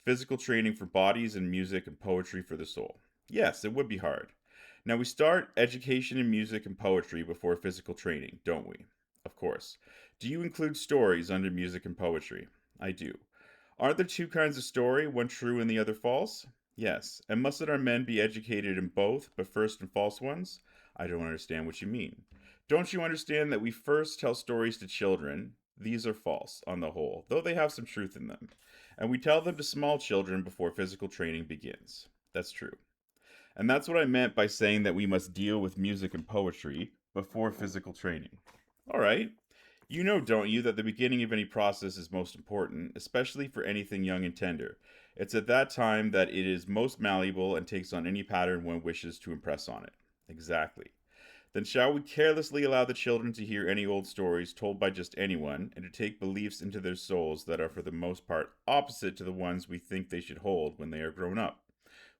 Physical training for bodies and music and poetry for the soul. Yes, it would be hard. Now, we start education in music and poetry before physical training, don't we? Of course. Do you include stories under music and poetry? I do. Aren't there two kinds of story, one true and the other false? Yes. And mustn't our men be educated in both, but first in false ones? I don't understand what you mean. Don't you understand that we first tell stories to children? These are false, on the whole, though they have some truth in them. And we tell them to small children before physical training begins. That's true. And that's what I meant by saying that we must deal with music and poetry before physical training. All right. You know, don't you, that the beginning of any process is most important, especially for anything young and tender. It's at that time that it is most malleable and takes on any pattern one wishes to impress on it. Exactly. Then shall we carelessly allow the children to hear any old stories told by just anyone, and to take beliefs into their souls that are for the most part opposite to the ones we think they should hold when they are grown up?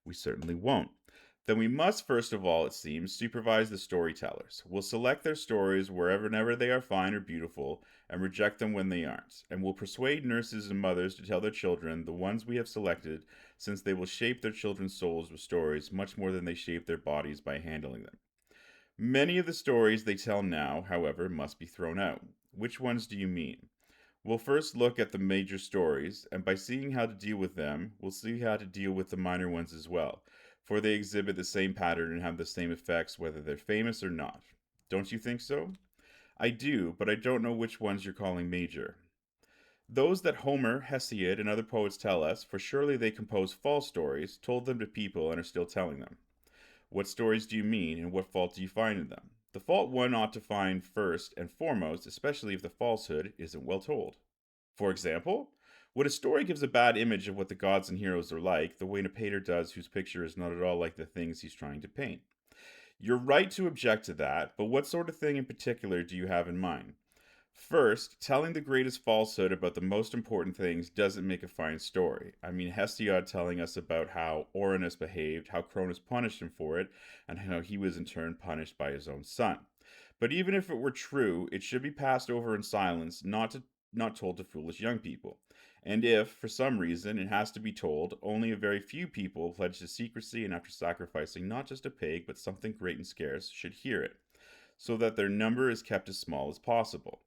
We certainly won't. Then we must, first of all, it seems, supervise the storytellers. We'll select their stories wherever they are fine or beautiful, and reject them when they aren't. And we'll persuade nurses and mothers to tell their children the ones we have selected, since they will shape their children's souls with stories much more than they shape their bodies by handling them. Many of the stories they tell now, however, must be thrown out. Which ones do you mean? We'll first look at the major stories, and by seeing how to deal with them, we'll see how to deal with the minor ones as well, for they exhibit the same pattern and have the same effects whether they're famous or not. Don't you think so? I do, but I don't know which ones you're calling major. Those that Homer, Hesiod, and other poets tell us, for surely they compose false stories, told them to people, and are still telling them. What stories do you mean, and what fault do you find in them? The fault one ought to find first and foremost, especially if the falsehood isn't well told. For example, when a story gives a bad image of what the gods and heroes are like, the way a painter does whose picture is not at all like the things he's trying to paint. You're right to object to that, but what sort of thing in particular do you have in mind? First, telling the greatest falsehood about the most important things doesn't make a fine story. I mean, Hesiod telling us about how Orinus behaved, how Cronus punished him for it, and how he was in turn punished by his own son. But even if it were true, it should be passed over in silence, not told to foolish young people. And if, for some reason, it has to be told, only a very few people pledged to secrecy and after sacrificing not just a pig, but something great and scarce, should hear it, so that their number is kept as small as possible.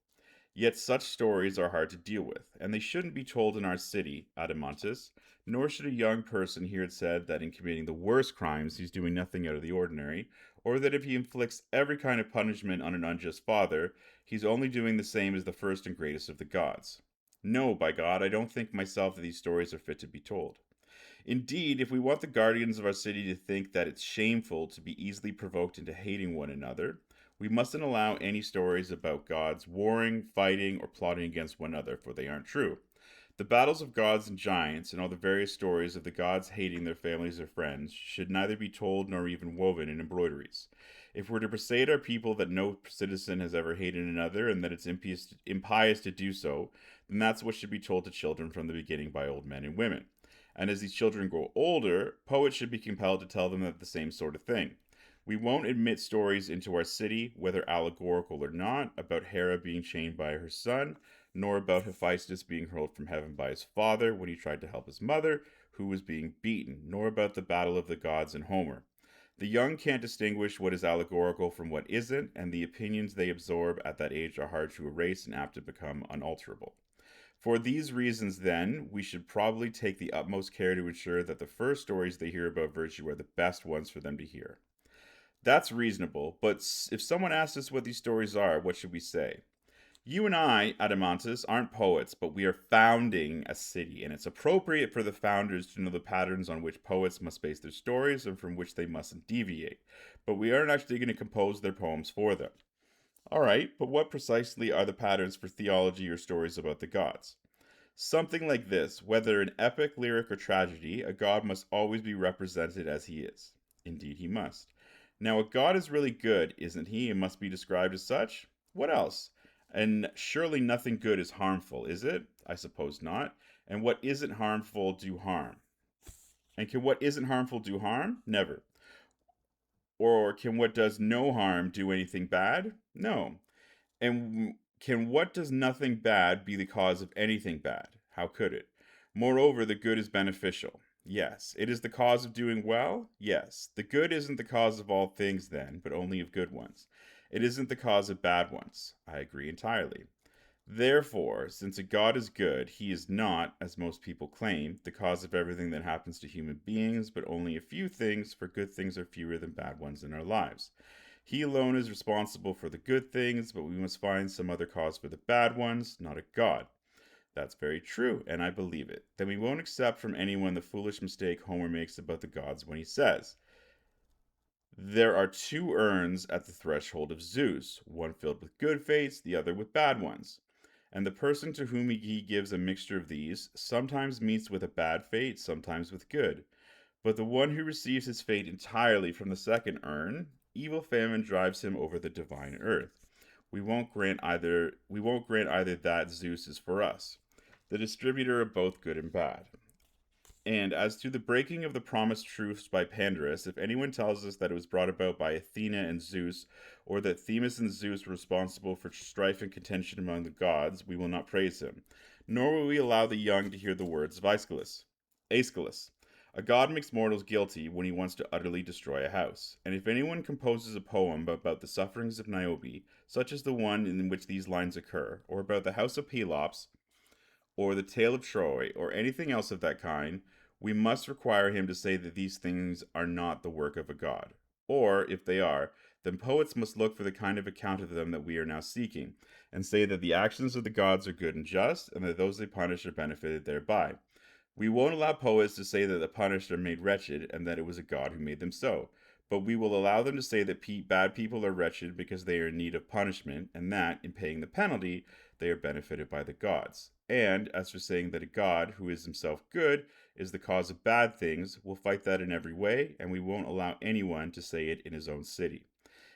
Yet such stories are hard to deal with, and they shouldn't be told in our city, Adeimantus, nor should a young person hear it said that in committing the worst crimes he's doing nothing out of the ordinary, or that if he inflicts every kind of punishment on an unjust father, he's only doing the same as the first and greatest of the gods. No, by God, I don't think myself that these stories are fit to be told. Indeed, if we want the guardians of our city to think that it's shameful to be easily provoked into hating one another, we mustn't allow any stories about gods warring, fighting, or plotting against one another, for they aren't true. The battles of gods and giants, and all the various stories of the gods hating their families or friends, should neither be told nor even woven in embroideries. If we're to persuade our people that no citizen has ever hated another, and that it's impious to do so, then that's what should be told to children from the beginning by old men and women. And as these children grow older, poets should be compelled to tell them the same sort of thing. We won't admit stories into our city, whether allegorical or not, about Hera being chained by her son, nor about Hephaestus being hurled from heaven by his father when he tried to help his mother, who was being beaten, nor about the battle of the gods in Homer. The young can't distinguish what is allegorical from what isn't, and the opinions they absorb at that age are hard to erase and apt to become unalterable. For these reasons, then, we should probably take the utmost care to ensure that the first stories they hear about virtue are the best ones for them to hear. That's reasonable, but if someone asks us what these stories are, what should we say? You and I, Adamantus, aren't poets, but we are founding a city, and it's appropriate for the founders to know the patterns on which poets must base their stories and from which they mustn't deviate. But we aren't actually going to compose their poems for them. All right, but what precisely are the patterns for theology or stories about the gods? Something like this: whether in epic, lyric, or tragedy, a god must always be represented as he is. Indeed, he must. Now, a god is really good, isn't he, and must be described as such? What else? And surely nothing good is harmful, is it? I suppose not. And what isn't harmful do harm. And can what isn't harmful do harm? Never. Or can what does no harm do anything bad? No. And can what does nothing bad be the cause of anything bad? How could it? Moreover, the good is beneficial. Yes. It is the cause of doing well? Yes. The good isn't the cause of all things, then, but only of good ones. It isn't the cause of bad ones. I agree entirely. Therefore, since a God is good, he is not, as most people claim, the cause of everything that happens to human beings, but only a few things, for good things are fewer than bad ones in our lives. He alone is responsible for the good things, but we must find some other cause for the bad ones, not a God. That's very true, and I believe it. Then we won't accept from anyone the foolish mistake Homer makes about the gods when he says, there are two urns at the threshold of Zeus, one filled with good fates, the other with bad ones. And the person to whom he gives a mixture of these sometimes meets with a bad fate, sometimes with good. But the one who receives his fate entirely from the second urn, evil famine drives him over the divine earth. We won't grant either that Zeus is for us, the distributor of both good and bad. And as to the breaking of the promised truce by Pandarus, if anyone tells us that it was brought about by Athena and Zeus, or that Themis and Zeus were responsible for strife and contention among the gods, we will not praise him. Nor will we allow the young to hear the words of Aeschylus. A god makes mortals guilty when he wants to utterly destroy a house. And if anyone composes a poem about the sufferings of Niobe, such as the one in which these lines occur, or about the house of Pelops, or the tale of Troy, or anything else of that kind, we must require him to say that these things are not the work of a god. Or, if they are, then poets must look for the kind of account of them that we are now seeking, and say that the actions of the gods are good and just, and that those they punish are benefited thereby. We won't allow poets to say that the punished are made wretched, and that it was a god who made them so. But we will allow them to say that bad people are wretched because they are in need of punishment, and that, in paying the penalty, they are benefited by the gods. And as for saying that a god, who is himself good, is the cause of bad things, we'll fight that in every way, and we won't allow anyone to say it in his own city.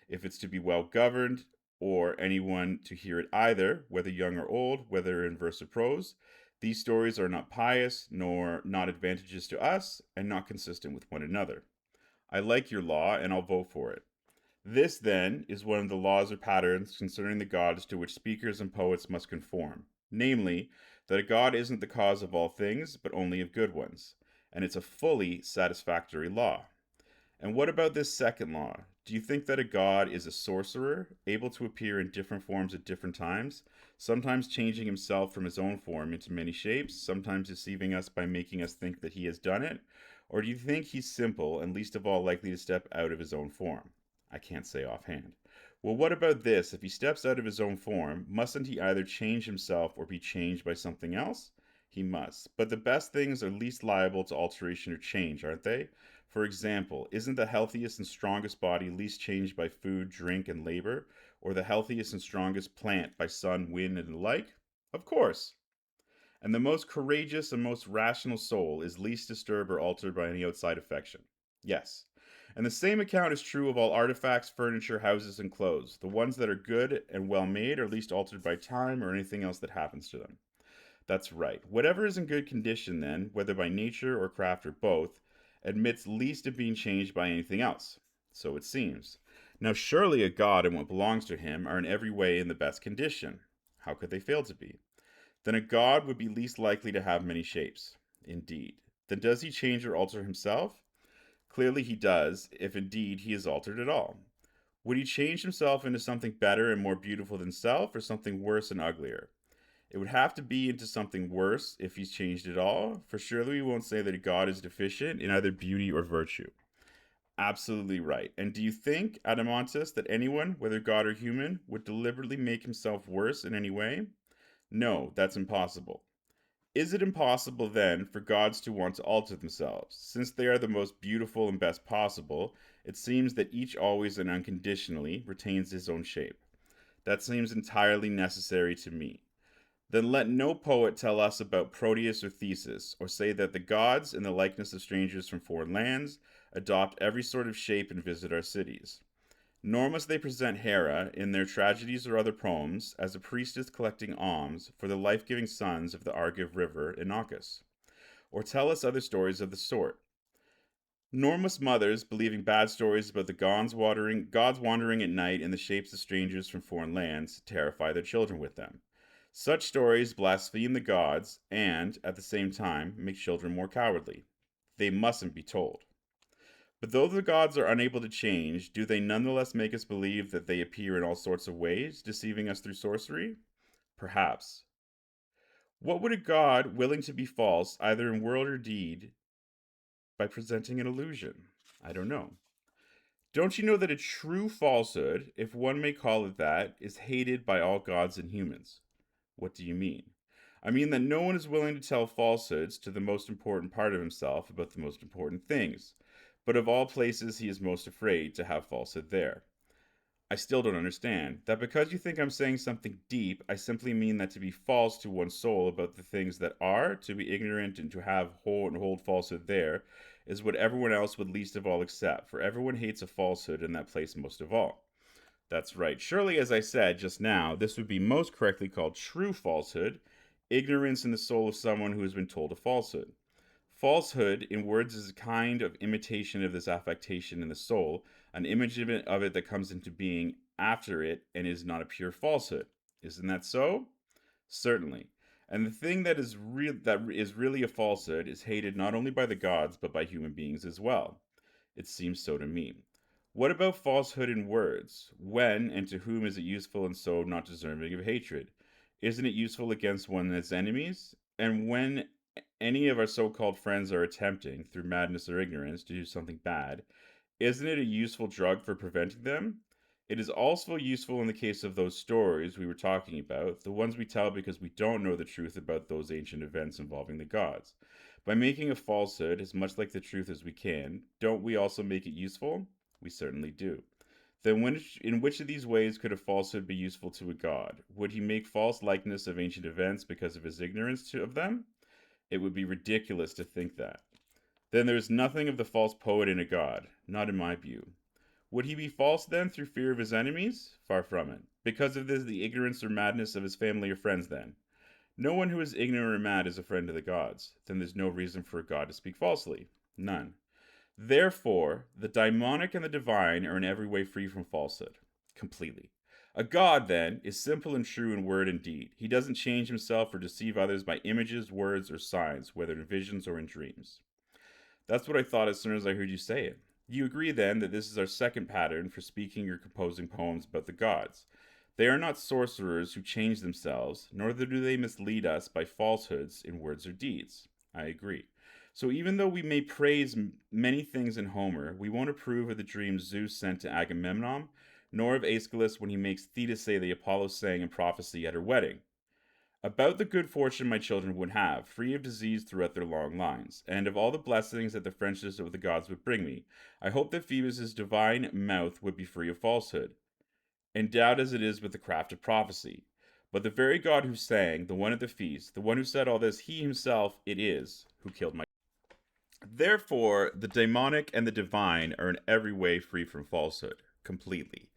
If it's to be well governed, or anyone to hear it either, whether young or old, whether in verse or prose, these stories are not pious, nor not advantageous to us, and not consistent with one another. I like your law, and I'll vote for it. This, then, is one of the laws or patterns concerning the gods to which speakers and poets must conform, namely, that a god isn't the cause of all things, but only of good ones. And it's a fully satisfactory law. And what about this second law? Do you think that a god is a sorcerer, able to appear in different forms at different times, sometimes changing himself from his own form into many shapes, sometimes deceiving us by making us think that he has done it? Or do you think he's simple and least of all likely to step out of his own form? I can't say offhand. Well, what about this? If he steps out of his own form, mustn't he either change himself or be changed by something else? He must. But the best things are least liable to alteration or change, aren't they? For example, isn't the healthiest and strongest body least changed by food, drink, and labor? Or the healthiest and strongest plant by sun, wind, and the like? Of course. And the most courageous and most rational soul is least disturbed or altered by any outside affection. Yes. And the same account is true of all artifacts, furniture, houses, and clothes. The ones that are good and well made are least altered by time or anything else that happens to them. That's right. Whatever is in good condition, then, whether by nature or craft or both, admits least of being changed by anything else. So it seems. Now, surely a god and what belongs to him are in every way in the best condition. How could they fail to be? Then a god would be least likely to have many shapes. Indeed. Then does he change or alter himself? Clearly he does, if indeed he is altered at all. Would he change himself into something better and more beautiful than self, or something worse and uglier? It would have to be into something worse if he's changed at all, for surely we won't say that God is deficient in either beauty or virtue. Absolutely right. And do you think, Adamantus, that anyone, whether God or human, would deliberately make himself worse in any way? No, that's impossible. Is it impossible, then, for gods to want to alter themselves? Since they are the most beautiful and best possible, it seems that each always and unconditionally retains his own shape. That seems entirely necessary to me. Then let no poet tell us about Proteus or Theseus, or say that the gods, in the likeness of strangers from foreign lands, adopt every sort of shape and visit our cities. Nor must they present Hera, in their tragedies or other poems, as a priestess collecting alms for the life giving sons of the Argive river Inachus, or tell us other stories of the sort. Nor must mothers, believing bad stories about the gods wandering at night in the shapes of strangers from foreign lands, terrify their children with them. Such stories blaspheme the gods and, at the same time, make children more cowardly. They mustn't be told. But though the gods are unable to change, do they nonetheless make us believe that they appear in all sorts of ways, deceiving us through sorcery? Perhaps. What would a god willing to be false, either in word or deed, by presenting an illusion? I don't know. Don't you know that a true falsehood, if one may call it that, is hated by all gods and humans? What do you mean? I mean that no one is willing to tell falsehoods to the most important part of himself about the most important things. But of all places, he is most afraid to have falsehood there. I still don't understand. That because you think I'm saying something deep, I simply mean that to be false to one's soul about the things that are, to be ignorant and to have hold falsehood there, is what everyone else would least of all accept, for everyone hates a falsehood in that place most of all. That's right. Surely, as I said just now, this would be most correctly called true falsehood, ignorance in the soul of someone who has been told a falsehood. Falsehood, in words, is a kind of imitation of this affectation in the soul, an image of it that comes into being after it and is not a pure falsehood. Isn't that so? Certainly. And the thing that is really a falsehood is hated not only by the gods but by human beings as well. It seems so to me. What about falsehood in words? When and to whom is it useful and so not deserving of hatred? Isn't it useful against one's enemies? And when any of our so called friends are attempting, through madness or ignorance, to do something bad, isn't it a useful drug for preventing them? It is also useful in the case of those stories we were talking about, the ones we tell because we don't know the truth about those ancient events involving the gods. By making a falsehood as much like the truth as we can, don't we also make it useful? We certainly do. Then in which of these ways could a falsehood be useful to a god? Would he make false likeness of ancient events because of his ignorance of them? It would be ridiculous to think that. Then there is nothing of the false poet in a god, not in my view. Would he be false then through fear of his enemies? Far from it. Because of this, the ignorance or madness of his family or friends, then. No one who is ignorant or mad is a friend of the gods. Then there's no reason for a god to speak falsely. None. Therefore, the daimonic and the divine are in every way free from falsehood. Completely. A god, then, is simple and true in word and deed. He doesn't change himself or deceive others by images, words, or signs, whether in visions or in dreams. That's what I thought as soon as I heard you say it. You agree, then, that this is our second pattern for speaking or composing poems about the gods. They are not sorcerers who change themselves, nor do they mislead us by falsehoods in words or deeds. I agree. So even though we may praise many things in Homer, we won't approve of the dreams Zeus sent to Agamemnon, nor of Aeschylus when he makes Thetis say the Apollo sang in prophecy at her wedding. About the good fortune my children would have, free of disease throughout their long lines, and of all the blessings that the friendship of the gods would bring me, I hope that Phoebus's divine mouth would be free of falsehood, endowed as it is with the craft of prophecy. But the very god who sang, the one at the feast, the one who said all this, he himself it is who killed my. Therefore, the daemonic and the divine are in every way free from falsehood, completely.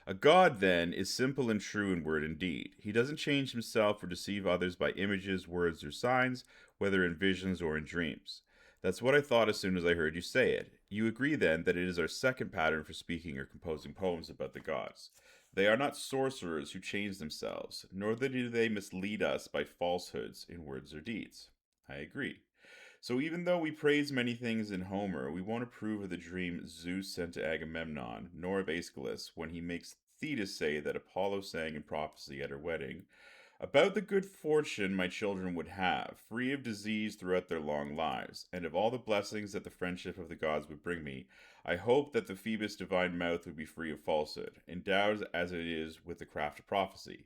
A god, then, is simple and true in word and deed. He doesn't change himself or deceive others by images, words, or signs, whether in visions or in dreams. That's what I thought as soon as I heard you say it. You agree, then, that it is our second pattern for speaking or composing poems about the gods. They are not sorcerers who change themselves, nor do they mislead us by falsehoods in words or deeds. I agree. So even though we praise many things in Homer, we won't approve of the dream Zeus sent to Agamemnon, nor of Aeschylus when he makes Thetis say that Apollo sang in prophecy at her wedding, about the good fortune my children would have, free of disease throughout their long lives, and of all the blessings that the friendship of the gods would bring me. I hope that the Phoebus divine mouth would be free of falsehood, endowed as it is with the craft of prophecy.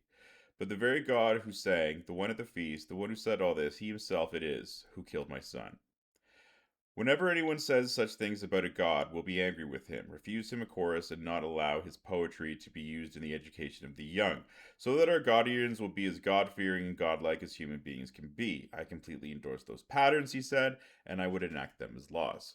But the very God who sang, the one at the feast, the one who said all this, he himself it is who killed my son. Whenever anyone says such things about a god, we'll be angry with him, refuse him a chorus, and not allow his poetry to be used in the education of the young, so that our guardians will be as God-fearing and godlike as human beings can be. I completely endorse those patterns, he said, and I would enact them as laws.